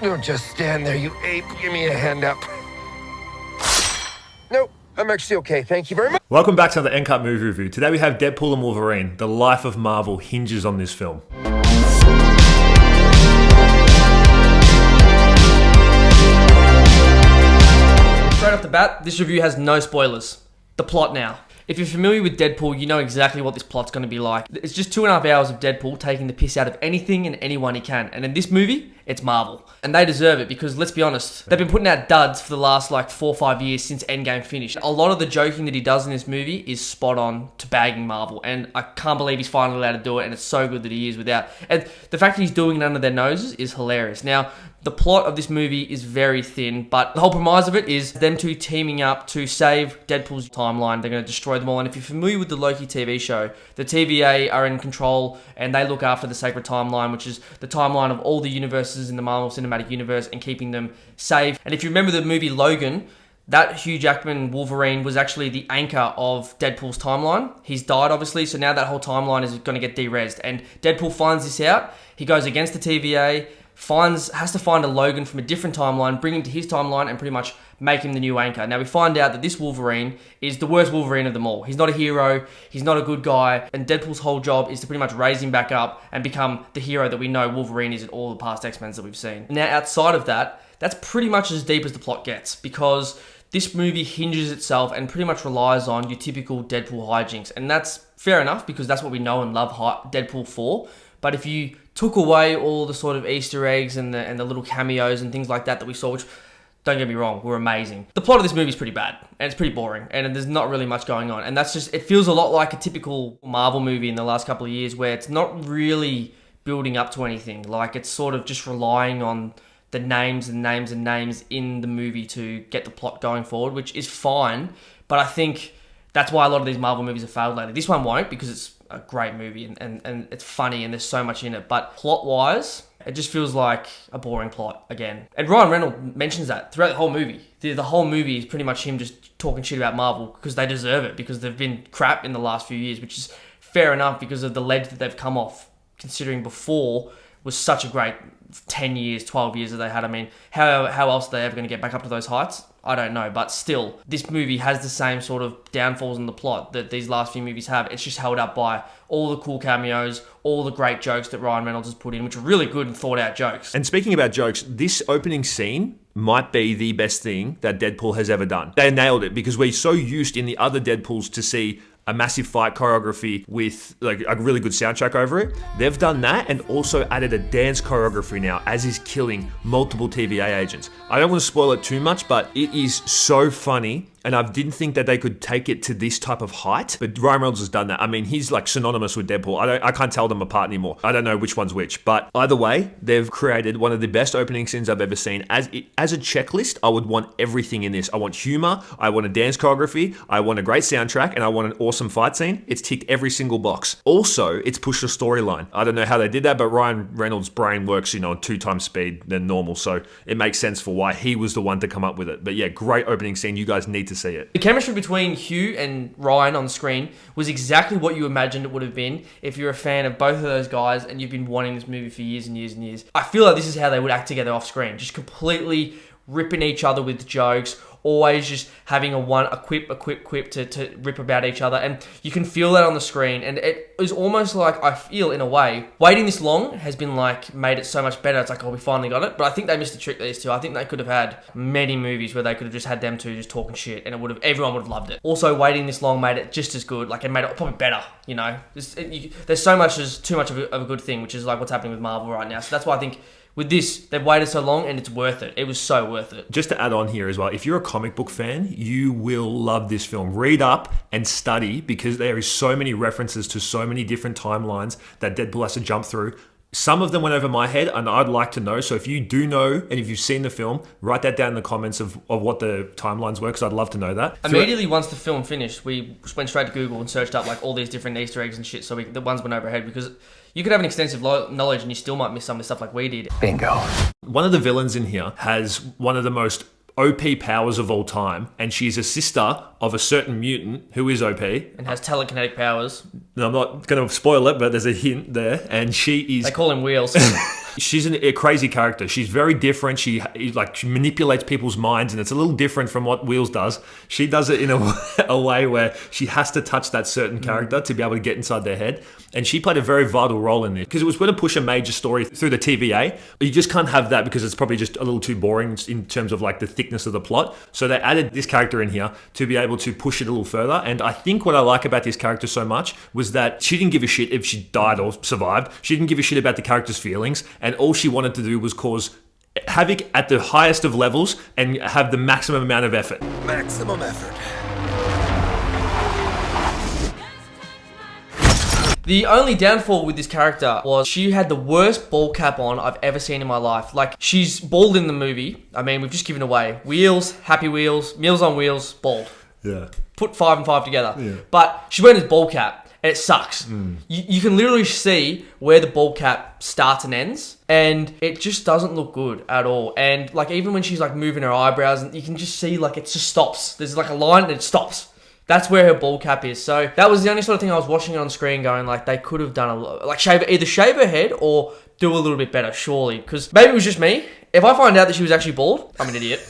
Don't just stand there, you ape. Give me a hand up. Nope, I'm actually okay. Thank you very much. Welcome back to another End Cut movie review. Today we have Deadpool and Wolverine. The life of Marvel hinges on this film. Straight off the bat, this review has no spoilers. The plot now. If you're familiar with Deadpool, you know exactly what this plot's going to be like. It's just 2.5 hours of Deadpool taking the piss out of anything and anyone he can. And in this movie, it's Marvel. And they deserve it because, let's be honest, they've been putting out duds for the last 4 or 5 years since Endgame finished. A lot of the joking that he does in this movie is spot on to bagging Marvel. And I can't believe he's finally allowed to do it, and it's so good that he is without. And the fact that he's doing it under their noses is hilarious. Now, the plot of this movie is very thin, but the whole premise of it is them two teaming up to save Deadpool's timeline. They're going to destroy them all. And if you're familiar with the Loki TV show, the TVA are in control and they look after the sacred timeline, which is the timeline of all the universes in the Marvel Cinematic Universe and keeping them safe. And if you remember the movie Logan, that Hugh Jackman Wolverine was actually the anchor of Deadpool's timeline. He's died, obviously, so now that whole timeline is going to get de-rezzed. And Deadpool finds this out. He goes against the TVA, has to find a Logan from a different timeline, bring him to his timeline, and pretty much make him the new anchor. Now, we find out that this Wolverine is the worst Wolverine of them all. He's not a hero, he's not a good guy, and Deadpool's whole job is to pretty much raise him back up and become the hero that we know Wolverine is in all the past X-Men that we've seen. Now, outside of that, that's pretty much as deep as the plot gets, because this movie hinges itself and pretty much relies on your typical Deadpool hijinks. And that's fair enough, because that's what we know and love Deadpool for. But if you took away all the sort of Easter eggs and the little cameos and things like that we saw, which, don't get me wrong, were amazing. The plot of this movie is pretty bad, and it's pretty boring, and there's not really much going on. And that's just, it feels a lot like a typical Marvel movie in the last couple of years, where it's not really building up to anything. Like, it's sort of just relying on the names and names and names in the movie to get the plot going forward, which is fine. But I think that's why a lot of these Marvel movies have failed lately. This one won't, because it's a great movie and it's funny and there's so much in it. But plot-wise, it just feels like a boring plot again. And Ryan Reynolds mentions that throughout the whole movie. The whole movie is pretty much him just talking shit about Marvel because they deserve it, because they've been crap in the last few years, which is fair enough because of the ledge that they've come off, considering before was such a great 10 years, 12 years that they had. I mean, how else are they ever going to get back up to those heights? I don't know, but still, this movie has the same sort of downfalls in the plot that these last few movies have. It's just held up by all the cool cameos, all the great jokes that Ryan Reynolds has put in, which are really good and thought out jokes. And speaking about jokes, this opening scene might be the best thing that Deadpool has ever done. They nailed it, because we're so used in the other Deadpools to see a massive fight choreography with like a really good soundtrack over it. They've done that and also added a dance choreography now as he's killing multiple TVA agents. I don't want to spoil it too much, but it is so funny. And I didn't think that they could take it to this type of height, but Ryan Reynolds has done that. I mean, he's like synonymous with Deadpool. I can't tell them apart anymore. I don't know which one's which, but either way, they've created one of the best opening scenes I've ever seen. As a checklist, I would want everything in this. I want humor, I want a dance choreography, I want a great soundtrack, and I want an awesome fight scene. It's ticked every single box. Also, it's pushed a storyline. I don't know how they did that, but Ryan Reynolds' brain works, 2 times speed than normal, so it makes sense for why he was the one to come up with it. But yeah, great opening scene. You guys need to see it. The chemistry between Hugh and Ryan on the screen was exactly what you imagined it would have been if you're a fan of both of those guys and you've been wanting this movie for years and years and years. I feel like this is how they would act together off screen, just completely ripping each other with jokes, always just having a quip to rip about each other. And you can feel that on the screen. And it is almost like, I feel in a way, waiting this long has been made it so much better. It's like, oh, we finally got it. But I think they missed the trick, these two. I think they could have had many movies where they could have just had them two just talking shit and everyone would have loved it. Also, waiting this long made it just as good. It made it probably better, There's so much as too much of a good thing, which is like what's happening with Marvel right now. So that's why I think with this, they've waited so long and it's worth it. It was so worth it. Just to add on here as well, if you're a comic book fan, you will love this film. Read up and study, because there is so many references to so many different timelines that Deadpool has to jump through. Some of them went over my head and I'd like to know. So if you do know and if you've seen the film, write that down in the comments of what the timelines were, because I'd love to know that. Immediately once the film finished, we went straight to Google and searched up all these different Easter eggs and shit, so the ones went over our head, because you could have an extensive knowledge and you still might miss some of the stuff like we did. Bingo. One of the villains in here has one of the most OP powers of all time, and she's a sister of a certain mutant who is OP. And has telekinetic powers. I'm not going to spoil it, but there's a hint there, and she is... They call him Wheels. She's a crazy character. She's very different. She manipulates people's minds, and it's a little different from what Wheels does. She does it in a way where she has to touch that certain character to be able to get inside their head. And she played a very vital role in this because it was going to push a major story through the TVA. You just can't have that because it's probably just a little too boring in terms of like the thickness of the plot. So they added this character in here to be able to push it a little further. And I think what I like about this character so much was that she didn't give a shit if she died or survived. She didn't give a shit about the character's feelings. And all she wanted to do was cause havoc at the highest of levels and have the maximum amount of effort. Maximum effort. The only downfall with this character was she had the worst ball cap on I've ever seen in my life. Like, she's bald in the movie. I mean, we've just given away. Wheels, Happy Wheels, Meals on Wheels, bald. Yeah. Put 5 and 5 together. Yeah. But she's wearing this ball cap, and it sucks. You can literally see where the ball cap starts and ends, and it just doesn't look good at all. And like, even when she's like moving her eyebrows, and you can just see like it just stops. There's like a line and it stops. That's where her ball cap is. So that was the only sort of thing I was watching on screen going like, they could have done either shave her head or do a little bit better, surely. Because maybe it was just me. If I find out that she was actually bald, I'm an idiot.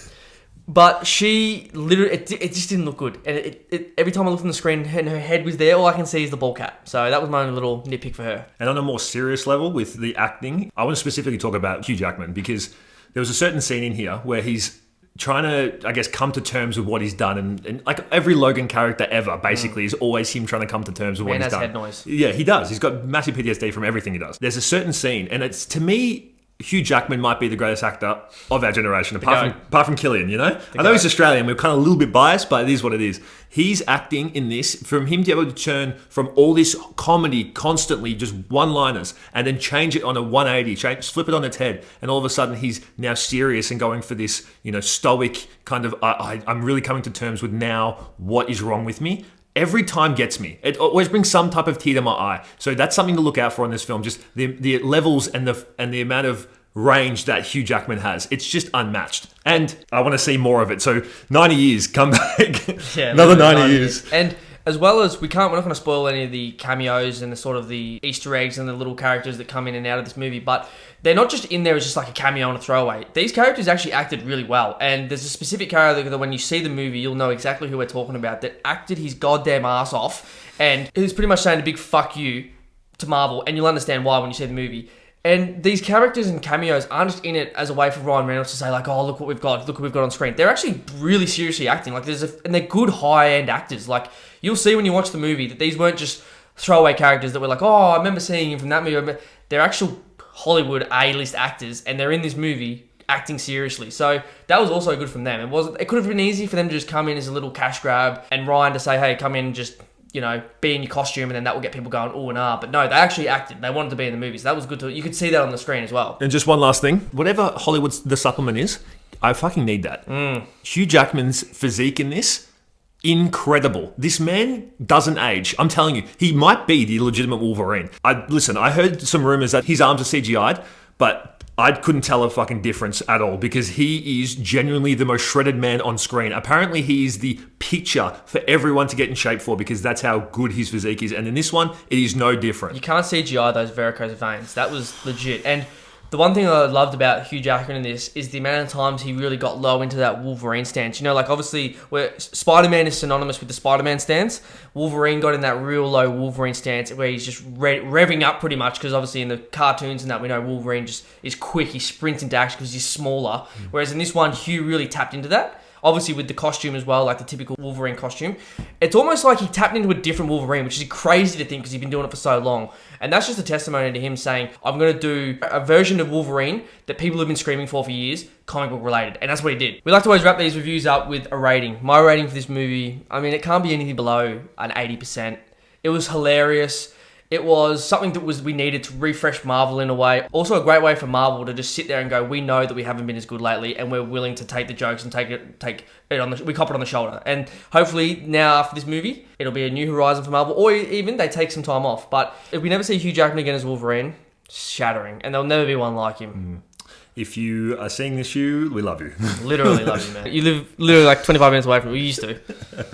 But she literally, it just didn't look good. And it every time I looked on the screen and her head was there, all I can see is the ball cap. So that was my only little nitpick for her. And on a more serious level with the acting, I want to specifically talk about Hugh Jackman because there was a certain scene in here where he's trying to, I guess, come to terms with what he's done. And like every Logan character ever, basically, is always him trying to come to terms with what he's done. Head noise. Yeah, he does. He's got massive PTSD from everything he does. There's a certain scene, and it's, to me, Hugh Jackman might be the greatest actor of our generation, apart from Killian, you know? I know he's Australian, we're kind of a little bit biased, but it is what it is. He's acting in this, from him to be able to turn from all this comedy constantly, just one-liners, and then change it on a 180, flip it on its head, and all of a sudden he's now serious and going for this, stoic kind of, I'm really coming to terms with now what is wrong with me. Every time gets me. It always brings some type of tear to my eye. So that's something to look out for in this film. Just the levels and the amount of range that Hugh Jackman has. It's just unmatched. And I want to see more of it. So 90 years, come back. Yeah, another 90 years. And as well as we're not going to spoil any of the cameos and the sort of the Easter eggs and the little characters that come in and out of this movie, but they're not just in there as just like a cameo and a throwaway. These characters actually acted really well. And there's a specific character that when you see the movie, you'll know exactly who we're talking about, that acted his goddamn ass off. And he's pretty much saying a big fuck you to Marvel. And you'll understand why when you see the movie. And these characters and cameos aren't just in it as a way for Ryan Reynolds to say like, oh, look what we've got on screen. They're actually really seriously acting. Like and they're good high-end actors. Like, you'll see when you watch the movie that these weren't just throwaway characters that were like, oh, I remember seeing him from that movie. They're actual Hollywood A-list actors, and they're in this movie acting seriously. So that was also good from them. It could have been easy for them to just come in as a little cash grab and Ryan to say, hey, come in and just, be in your costume, and then that will get people going, ooh and ah. But no, they actually acted. They wanted to be in the movie. So that was good you could see that on the screen as well. And just one last thing. Whatever Hollywood's The Supplement is, I fucking need that. Hugh Jackman's physique in this, incredible. This man doesn't age. I'm telling you, he might be the legitimate Wolverine. I heard some rumors that his arms are CGI'd, but I couldn't tell a fucking difference at all because he is genuinely the most shredded man on screen. Apparently, he is the picture for everyone to get in shape for because that's how good his physique is. And in this one, it is no different. You can't CGI those varicose veins. That was legit. And the one thing I loved about Hugh Jackman in this is the amount of times he really got low into that Wolverine stance. Obviously, where Spider-Man is synonymous with the Spider-Man stance, Wolverine got in that real low Wolverine stance where he's just revving up pretty much, because obviously in the cartoons and that, we know Wolverine just is quick. He sprints into action because he's smaller. Whereas in this one, Hugh really tapped into that. Obviously with the costume as well, like the typical Wolverine costume. It's almost like he tapped into a different Wolverine, which is crazy to think because he's been doing it for so long. And that's just a testimony to him saying, I'm going to do a version of Wolverine that people have been screaming for years, comic book related. And that's what he did. We like to always wrap these reviews up with a rating. My rating for this movie, it can't be anything below an 80%. It was hilarious. It was something that we needed to refresh Marvel in a way. Also a great way for Marvel to just sit there and go, we know that we haven't been as good lately, and we're willing to take the jokes and take it on we cop it on the shoulder. And hopefully now after this movie, it'll be a new horizon for Marvel, or even they take some time off. But if we never see Hugh Jackman again as Wolverine, shattering, and there'll never be one like him. If you are seeing this, Hugh, we love you. Literally love you, man. You live literally like 25 minutes away from me. We used to.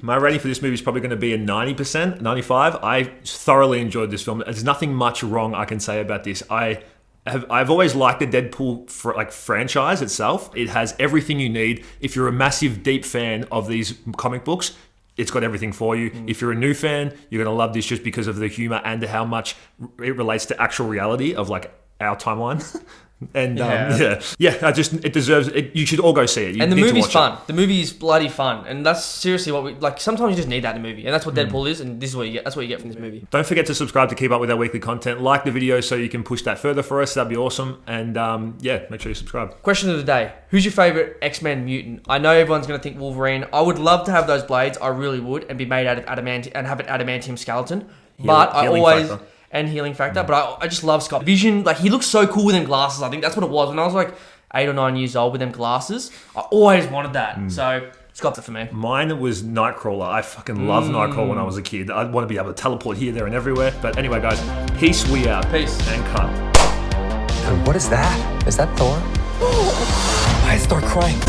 My rating for this movie is probably going to be a 90%, 95. I thoroughly enjoyed this film. There's nothing much wrong I can say about this. I I've always liked the Deadpool franchise itself. It has everything you need. If you're a massive, deep fan of these comic books, it's got everything for you. If you're a new fan, you're going to love this just because of the humor and how much it relates to actual reality of like our timeline. And it deserves it. You should all go see it. And the movie's fun. The movie is bloody fun, and that's seriously what we like. Sometimes you just need that in a movie, and that's what Deadpool is, and this is what you get. That's what you get from this movie. Don't forget to subscribe to keep up with our weekly content. Like the video so you can push that further for us. That'd be awesome. And make sure you subscribe. Question of the day: who's your favorite X-Men mutant? I know everyone's going to think Wolverine. I would love to have those blades. I really would, and be made out of adamantium and have an adamantium skeleton. And healing factor, but I just love Scott. Vision, like he looks so cool with them glasses. I think that's what it was when I was like 8 or 9 years old with them glasses. I always wanted that. So Scott's it for me. Mine was Nightcrawler. I fucking loved Nightcrawler when I was a kid. I'd want to be able to teleport here, there, and everywhere. But anyway, guys, peace. We out. Peace and cut. And what is that? Is that Thor? Why is Thor crying?